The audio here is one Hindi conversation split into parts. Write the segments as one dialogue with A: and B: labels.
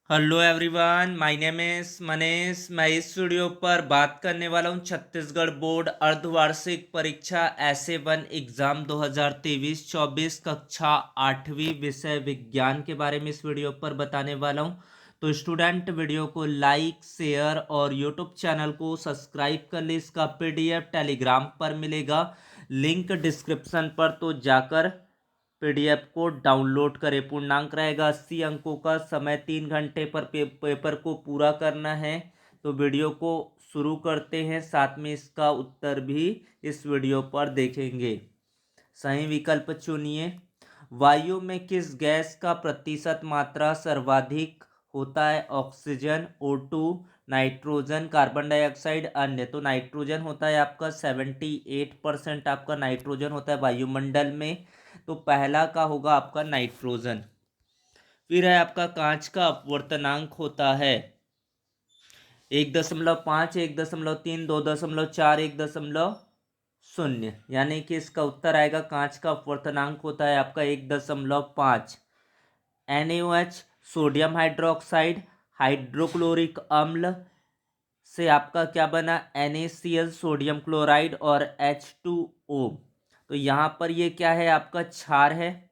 A: Hello everyone, my name is Manish. मैं इस वीडियो पर बात करने वाला हूं छत्तीसगढ़ बोर्ड अर्धवार्षिक परीक्षा ऐसे वन एग्जाम 2023-24 कक्षा 8वीं विषय विज्ञान के बारे में इस वीडियो पर बताने वाला हूं। तो स्टूडेंट वीडियो को लाइक शेयर और यूट्यूब चैनल को सब्सक्राइब कर ले। इसका पीडीएफ टेलीग्राम पर मिलेगा, लिंक डिस्क्रिप्शन पर, तो जाकर पीडीएफ को डाउनलोड करें। पूर्णांक रहेगा 80 अंकों का। समय 3 घंटे पर पेपर को पूरा करना है। तो वीडियो को शुरू करते हैं, साथ में इसका उत्तर भी इस वीडियो पर देखेंगे। सही विकल्प चुनिए। वायु में किस गैस का प्रतिशत मात्रा सर्वाधिक होता है? Oxygen, O2, nitrogen, carbon dioxide, अन्य। तो नाइट्रोजन होता है आपका 78% आपका नाइट्रोजन होता है वायुमंडल में। तो पहला का होगा आपका नाइट्रोजन। फिर है आपका कांच का अपवर्तनांक होता है 1.5, 1.3, 2.4, 1.0, यानी कि इसका उत्तर आएगा कांच का अपवर्तनांक होता है आपका 1.5। NaOH सोडियम हाइड्रोक्साइड हाइड्रोक्लोरिक अम्ल से आपका क्या बना? NaCl सोडियम क्लोराइड और H2O। तो यहाँ पर ये क्या है? आपका क्षार है,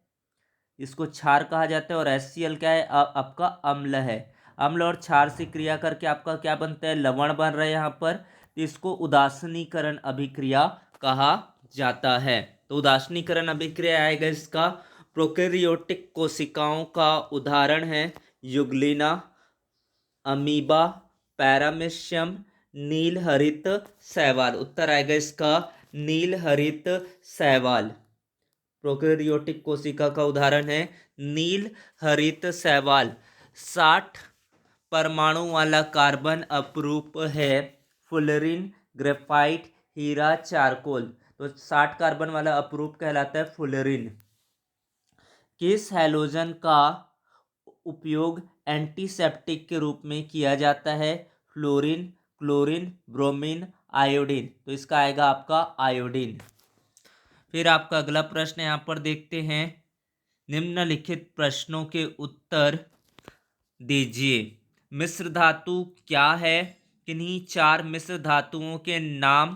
A: इसको क्षार कहा जाता है। और HCl क्या है? आपका अम्ल है। अम्ल और क्षार से क्रिया करके आपका क्या बनता है? लवण बन रहा है यहाँ पर। तो इसको उदासीनीकरण अभिक्रिया कहा जाता है। तो उदासीनीकरण अभिक्रिया आएगा इसका। प्रोकैरियोटिक कोशिकाओं का उदाहरण है युग्लिना, अमीबा, पैरामीशियम, नील हरित शैवाल। उत्तर आएगा इसका नील हरित शैवाल। प्रोकैरियोटिक कोशिका का उदाहरण है नील हरित शैवाल। 60 परमाणु वाला कार्बन अपरूप है फुलरिन, ग्रेफाइट, हीरा, चारकोल। तो 60 कार्बन वाला अपरूप कहलाता है फुलरिन। किस हैलोजन का उपयोग एंटीसेप्टिक के रूप में किया जाता है? Fluorine, chlorine, bromine, iodine. तो इसका आएगा आपका आयोडीन। फिर आपका अगला प्रश्न यहाँ पर देखते हैं। निम्नलिखित प्रश्नों के उत्तर दीजिए। मिश्र धातु क्या है? किन्हीं 4 मिश्र धातुओं के नाम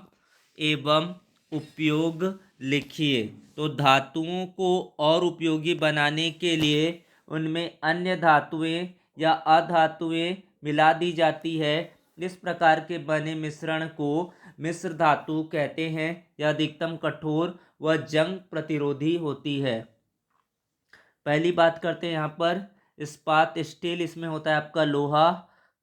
A: एवं उपयोग लिखिए। तो धातुओं को और उपयोगी बनाने के लिए उनमें अन्य धातुएं या अधातुएं मिला दी जाती है। इस प्रकार के बने मिश्रण को मिश्र धातु कहते हैं। यह अधिकतम कठोर व जंग प्रतिरोधी होती है। पहली बात करते हैं यहाँ पर इस्पात स्टील। इसमें होता है आपका लोहा,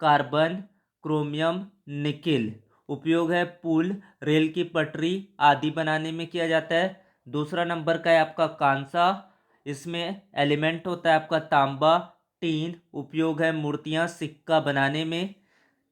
A: कार्बन, क्रोमियम, निकिल। उपयोग है पुल, रेल की पटरी आदि बनाने में किया जाता है। दूसरा नंबर का है आपका कांसा। इसमें एलिमेंट होता है आपका तांबा, टीन। उपयोग है मूर्तियां, सिक्का बनाने में।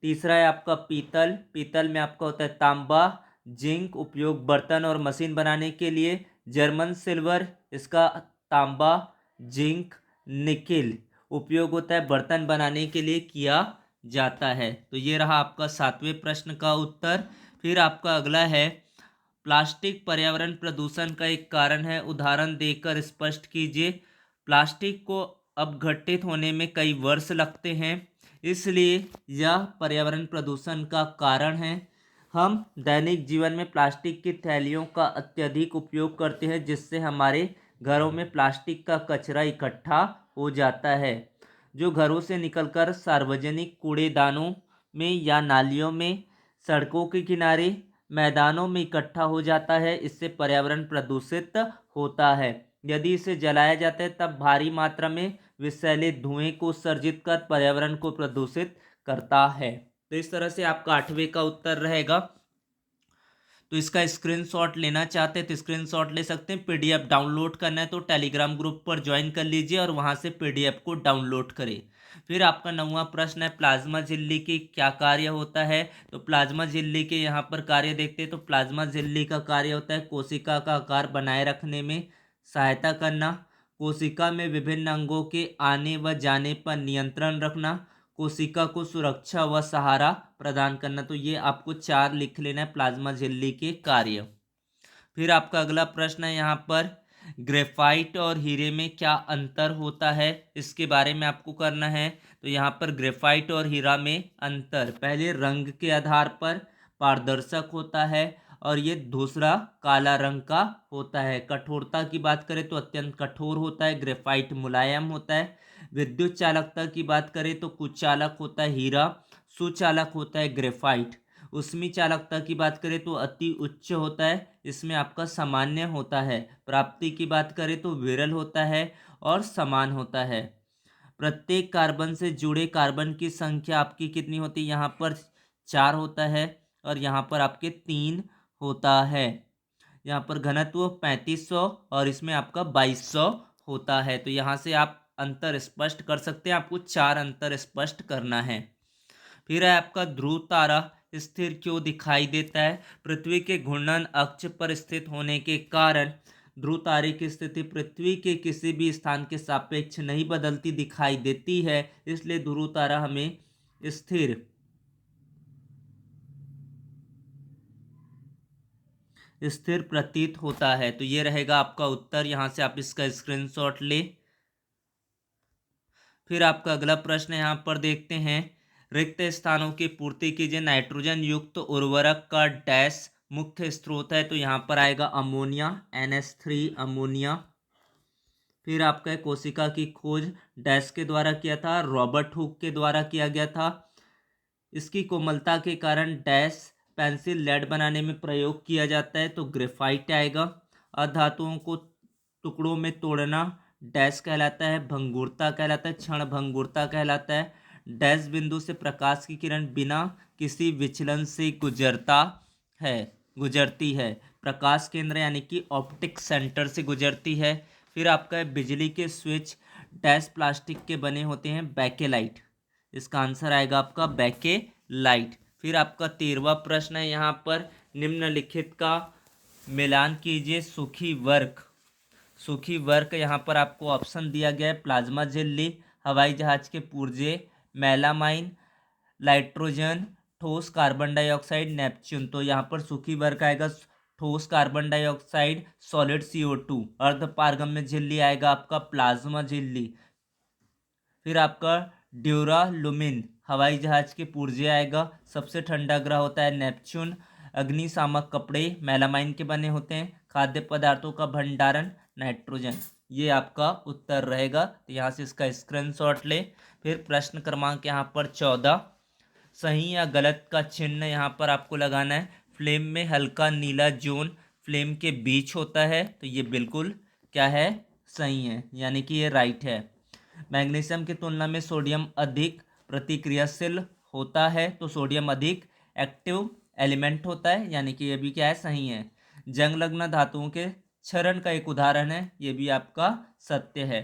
A: तीसरा है आपका पीतल। पीतल में आपका होता है तांबा, जिंक। उपयोग बर्तन और मशीन बनाने के लिए। जर्मन सिल्वर, इसका तांबा, जिंक, निकिल। उपयोग होता है बर्तन बनाने के लिए किया जाता है। तो ये रहा आपका 7वें प्रश्न का उत्तर। फिर आपका अगला है प्लास्टिक पर्यावरण प्रदूषण का एक कारण है, उदाहरण देकर स्पष्ट कीजिए। प्लास्टिक को अपघटित होने में कई वर्ष लगते हैं, इसलिए यह पर्यावरण प्रदूषण का कारण है। हम दैनिक जीवन में प्लास्टिक की थैलियों का अत्यधिक उपयोग करते हैं, जिससे हमारे घरों में प्लास्टिक का कचरा इकट्ठा हो जाता है, जो घरों से निकलकर सार्वजनिक कूड़ेदानों में या नालियों में, सड़कों के किनारे, मैदानों में इकट्ठा हो जाता है। इससे पर्यावरण प्रदूषित होता है। यदि इसे जलाया जाता है तब भारी मात्रा में विषैले धुएं को उत्सर्जित कर पर्यावरण को प्रदूषित करता है। तो इस तरह से आपका 8वें का उत्तर रहेगा। तो इसका स्क्रीनशॉट लेना चाहते हैं तो स्क्रीनशॉट ले सकते हैं। पीडीएफ डाउनलोड करना है तो टेलीग्राम ग्रुप पर ज्वाइन कर लीजिए और वहां से पीडीएफ को डाउनलोड करें। फिर आपका 9वां प्रश्न है प्लाज्मा झिल्ली की क्या कार्य होता है? तो प्लाज्मा झिल्ली के यहाँ पर कार्य देखते हैं। तो प्लाज्मा झिल्ली का कार्य होता है कोशिका का आकार बनाए रखने में सहायता करना, कोशिका में विभिन्न अंगों के आने व जाने पर नियंत्रण रखना, कोशिका को सुरक्षा व सहारा प्रदान करना। तो ये आपको 4 लिख लेना है प्लाज्मा झिल्ली के कार्य। फिर आपका अगला प्रश्न है यहाँ पर ग्रेफाइट और हीरे में क्या अंतर होता है, इसके बारे में आपको करना है। तो यहाँ पर ग्रेफाइट और हीरा में अंतर, पहले रंग के आधार पर पारदर्शक होता है और ये दूसरा काला रंग का होता है। कठोरता की बात करें तो अत्यंत कठोर होता है, ग्रेफाइट मुलायम होता है। विद्युत चालकता की बात करें तो कुचालक होता है हीरा, सुचालक होता है ग्रेफाइट। उष्मी चालकता की बात करें तो अति उच्च होता है, इसमें आपका सामान्य होता है। प्राप्ति की बात करें तो विरल होता है और समान होता है। प्रत्येक कार्बन से जुड़े कार्बन की संख्या आपकी कितनी होती है, यहाँ पर 4 होता है और यहाँ पर आपके 3 होता है। यहाँ पर घनत्व 3500 और इसमें आपका 2200 होता है। तो यहाँ से आप अंतर स्पष्ट कर सकते हैं, आपको 4 अंतर स्पष्ट करना है। फिर है आपका ध्रुव तारा स्थिर क्यों दिखाई देता है। पृथ्वी के घूर्णन अक्ष पर स्थित होने के कारण ध्रुव तारे की स्थिति पृथ्वी के किसी भी स्थान के सापेक्ष नहीं बदलती दिखाई देती है, इसलिए ध्रुव तारा हमें स्थिर प्रतीत होता है। तो ये रहेगा आपका उत्तर, यहाँ से आप इसका स्क्रीनशॉट ले। फिर आपका अगला प्रश्न यहाँ पर देखते हैं, रिक्त स्थानों की पूर्ति कीजिए। नाइट्रोजन युक्त उर्वरक का डैश मुख्य स्रोत है, तो यहाँ पर आएगा अमोनिया, NH3 अमोनिया। फिर आपका कोशिका की खोज डैश के द्वारा किया था, रॉबर्ट हुक के द्वारा किया गया था। इसकी कोमलता के कारण डैश पेंसिल लेड बनाने में प्रयोग किया जाता है, तो ग्रेफाइट आएगा। अधातुओं को टुकड़ों में तोड़ना डैश कहलाता है, भंगुरता कहलाता है, क्षण भंगुरता कहलाता है। डैश बिंदु से प्रकाश की किरण बिना किसी विचलन से गुजरती है। प्रकाश केंद्र यानी कि ऑप्टिक सेंटर से गुजरती है। फिर आपका बिजली के स्विच डैश प्लास्टिक के बने होते हैं, बैकेलाइट। इसका आंसर आएगा आपका बैकेलाइट। फिर आपका 13वां प्रश्न है यहाँ पर, निम्नलिखित का मिलान कीजिए। सूखी वर्क यहाँ पर आपको ऑप्शन दिया गया है, प्लाज्मा झिल्ली, हवाई जहाज के पुर्जे, मेलामाइन, नाइट्रोजन, ठोस कार्बन डाइऑक्साइड, नेपच्यून। तो यहाँ पर सूखी वर्क आएगा ठोस कार्बन डाइऑक्साइड, सॉलिड CO2। अर्ध पारगम्य झिल्ली आएगा आपका प्लाज्मा झिल्ली। फिर आपका ड्यूरालुमिन हवाई जहाज के पुर्जे आएगा। सबसे ठंडा ग्रह होता है नेपच्यून। अग्निशामक कपड़े मेलामाइन के बने होते हैं। खाद्य पदार्थों का भंडारण नाइट्रोजन। ये आपका उत्तर रहेगा, तो यहाँ से इसका स्क्रीनशॉट ले। फिर प्रश्न क्रमांक यहाँ पर 14, सही या गलत का चिन्ह यहाँ पर आपको लगाना है। फ्लेम में हल्का नीला जोन फ्लेम के बीच होता है, तो ये बिल्कुल क्या है, सही है, यानी कि ये राइट है। मैग्नीशियम की तुलना में सोडियम अधिक प्रतिक्रियाशील होता है, तो सोडियम अधिक एक्टिव एलिमेंट होता है, यानी कि ये भी क्या है, सही है। जंग लगना धातुओं के क्षरण का एक उदाहरण है, ये भी आपका सत्य है।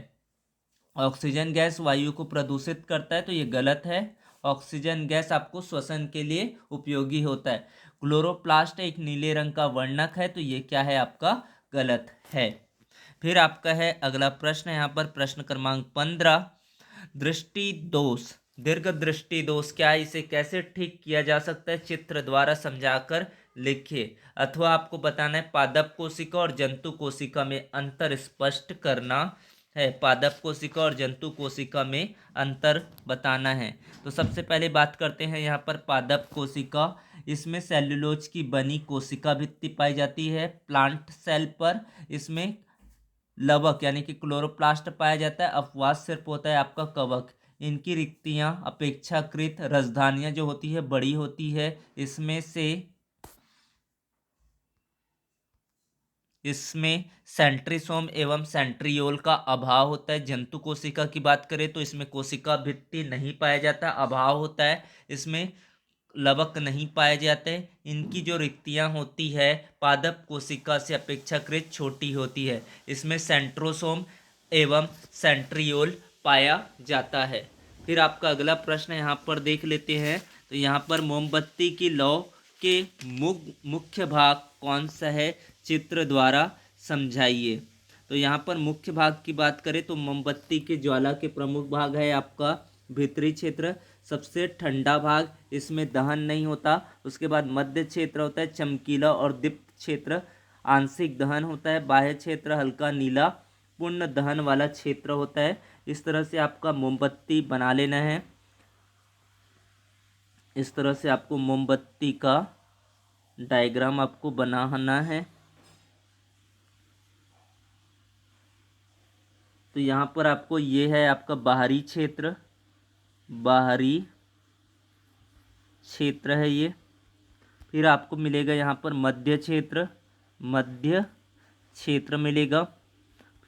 A: ऑक्सीजन गैस वायु को प्रदूषित करता है, तो ये गलत है। ऑक्सीजन गैस आपको श्वसन के लिए उपयोगी होता है। क्लोरोप्लास्ट एक नीले रंग का वर्णक है, तो ये क्या है, आपका गलत है। फिर आपका है अगला प्रश्न यहाँ पर, प्रश्न क्रमांक 15, दृष्टि दोष, दीर्घ दृष्टि दोष क्या है, इसे कैसे ठीक किया जा सकता है, चित्र द्वारा समझाकर लिखिए। अथवा आपको बताना है पादप कोशिका और जंतु कोशिका में अंतर स्पष्ट करना है। पादप कोशिका और जंतु कोशिका में अंतर बताना है। तो सबसे पहले बात करते हैं यहाँ पर पादप कोशिका। इसमें सेल्यूलोज की बनी कोशिका भित्ति पाई जाती है प्लांट सेल पर। इसमें लवक यानी कि क्लोरोप्लास्ट पाया जाता है। अपवाद सिर्फ होता है आपका कवक। इनकी रिक्तियां अपेक्षाकृत राजधानियां जो होती है बड़ी होती है। इसमें सेंट्रीसोम एवं सेंट्रियोल का अभाव होता है। जंतु कोशिका की बात करें तो इसमें कोशिका भित्ति नहीं पाया जाता, अभाव होता है। इसमें लवक नहीं पाए जाते। इनकी जो रिक्तियां होती है पादप कोशिका से अपेक्षाकृत छोटी होती है। इसमें सेंट्रोसोम एवं सेंट्रियोल पाया जाता है। फिर आपका अगला प्रश्न यहाँ पर देख लेते हैं। तो यहाँ पर मोमबत्ती की लौ के मुख्य भाग कौन सा है, चित्र द्वारा समझाइए। तो यहाँ पर मुख्य भाग की बात करें तो मोमबत्ती के ज्वाला के प्रमुख भाग है आपका भीतरी क्षेत्र, सबसे ठंडा भाग, इसमें दहन नहीं होता। उसके बाद मध्य क्षेत्र होता है चमकीला और दीप्त क्षेत्र, आंशिक दहन होता है, बाह्य क्षेत्र हल्का नीला पूर्ण दहन वाला क्षेत्र होता है। इस तरह से आपका मोमबत्ती बना लेना है। इस तरह से आपको मोमबत्ती का डायग्राम आपको बनाना है। तो यहाँ पर आपको ये है आपका बाहरी क्षेत्र, बाहरी क्षेत्र है ये। फिर आपको मिलेगा यहाँ पर मध्य क्षेत्र, मध्य क्षेत्र मिलेगा।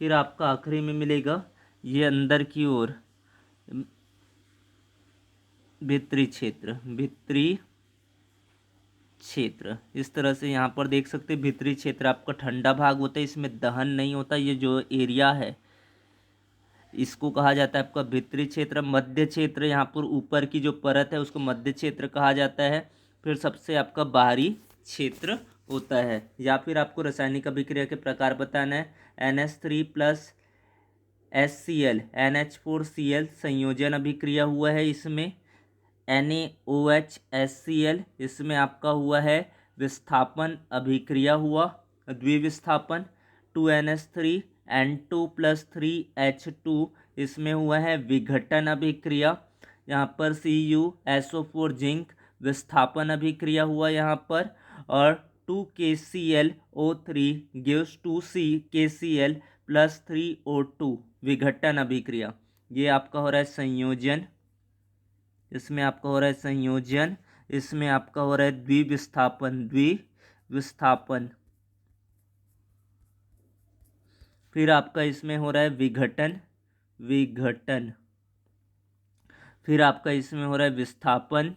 A: फिर आपका आखिरी में मिलेगा ये अंदर की ओर भीतरी क्षेत्र, भीतरी क्षेत्र। इस तरह से यहाँ पर देख सकते हैं भीतरी क्षेत्र आपका ठंडा भाग होता है, इसमें दहन नहीं होता। ये जो एरिया है इसको कहा जाता है आपका भीतरी क्षेत्र। मध्य क्षेत्र यहाँ पर ऊपर की जो परत है उसको मध्य क्षेत्र कहा जाता है। फिर सबसे आपका बाहरी क्षेत्र होता है। या फिर आपको रासायनिक अभिक्रिया के प्रकार बताना है। NH3 प्लस HCl NH4Cl संयोजन अभिक्रिया हुआ है इसमें। NaOH HCl इसमें आपका हुआ है विस्थापन अभिक्रिया हुआ, द्विविस्थापन। 2NH3 N2 प्लस 3H2 इसमें हुआ है विघटन अभिक्रिया। यहाँ पर CuSO4 जिंक विस्थापन अभिक्रिया हुआ यहाँ पर। और 2KClO3 gives 2KCl plus 3O2 विघटन अभिक्रिया। ये आपका हो रहा है संयोजन, इसमें आपका हो रहा है संयोजन, इसमें आपका हो रहा है द्विविस्थापन, द्विविस्थापन। फिर आपका इसमें हो रहा है विघटन, विघटन। फिर आपका इसमें हो रहा है विस्थापन,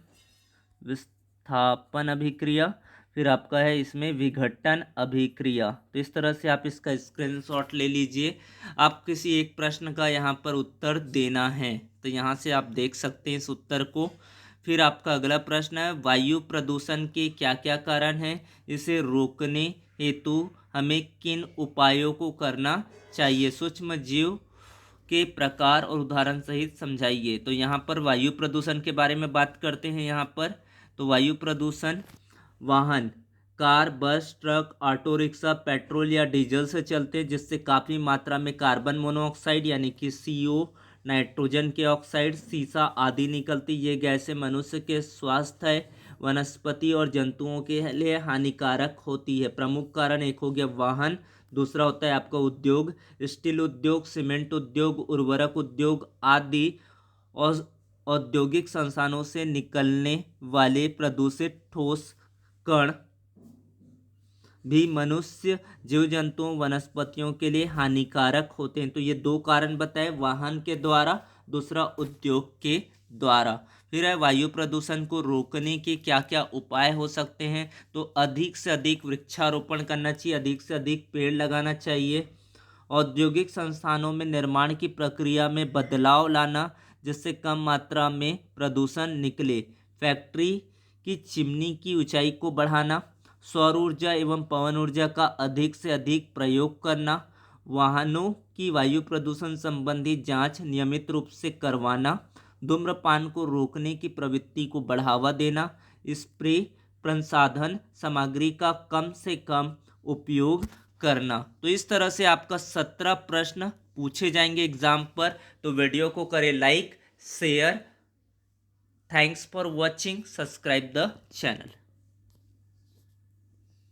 A: विस्थापन अभिक्रिया। फिर आपका है इसमें विघटन अभिक्रिया। तो इस तरह से आप इसका स्क्रीनशॉट ले लीजिए। आप किसी एक प्रश्न का यहाँ पर उत्तर देना है तो यहाँ से आप देख सकते हैं इस उत्तर को। फिर आपका अगला प्रश्न है वायु प्रदूषण के क्या क्या कारण हैं, इसे रोकने हेतु हमें किन उपायों को करना चाहिए, सूक्ष्म जीव के प्रकार और उदाहरण सहित समझाइए। तो यहाँ पर वायु प्रदूषण के बारे में बात करते हैं। यहाँ पर तो वायु प्रदूषण वाहन, कार, बस, ट्रक, ऑटो रिक्शा पेट्रोल या डीजल से चलते हैं, जिससे काफ़ी मात्रा में कार्बन मोनोऑक्साइड यानी कि CO, नाइट्रोजन के ऑक्साइड, सीसा आदि निकलती। ये गैसें मनुष्य के स्वास्थ्य, वनस्पति और जंतुओं के लिए हानिकारक होती है। प्रमुख कारण एक हो गया वाहन, दूसरा होता है आपका उद्योग, स्टील उद्योग, सीमेंट उद्योग, उर्वरक उद्योग आदि। और औद्योगिक संस्थानों से निकलने वाले प्रदूषित ठोस कण भी मनुष्य, जीव जंतुओं, वनस्पतियों के लिए हानिकारक होते हैं। तो ये दो कारण बताए, वाहन के द्वारा, दूसरा उद्योग के द्वारा। फिर है वायु प्रदूषण को रोकने के क्या क्या उपाय हो सकते हैं। तो अधिक से अधिक वृक्षारोपण करना चाहिए, अधिक से अधिक पेड़ लगाना चाहिए। औद्योगिक संस्थानों में निर्माण की प्रक्रिया में बदलाव लाना जिससे कम मात्रा में प्रदूषण निकले। फैक्ट्री की चिमनी की ऊंचाई को बढ़ाना। सौर ऊर्जा एवं पवन ऊर्जा का अधिक से अधिक प्रयोग करना। वाहनों की वायु प्रदूषण संबंधी जांच नियमित रूप से करवाना। धूम्रपान को रोकने की प्रवृत्ति को बढ़ावा देना। स्प्रे प्रसाधन सामग्री का कम से कम उपयोग करना। तो इस तरह से आपका 17 प्रश्न पूछे जाएंगे एग्जाम पर। तो वीडियो को करें like, share. Thanks for watching, subscribe the channel.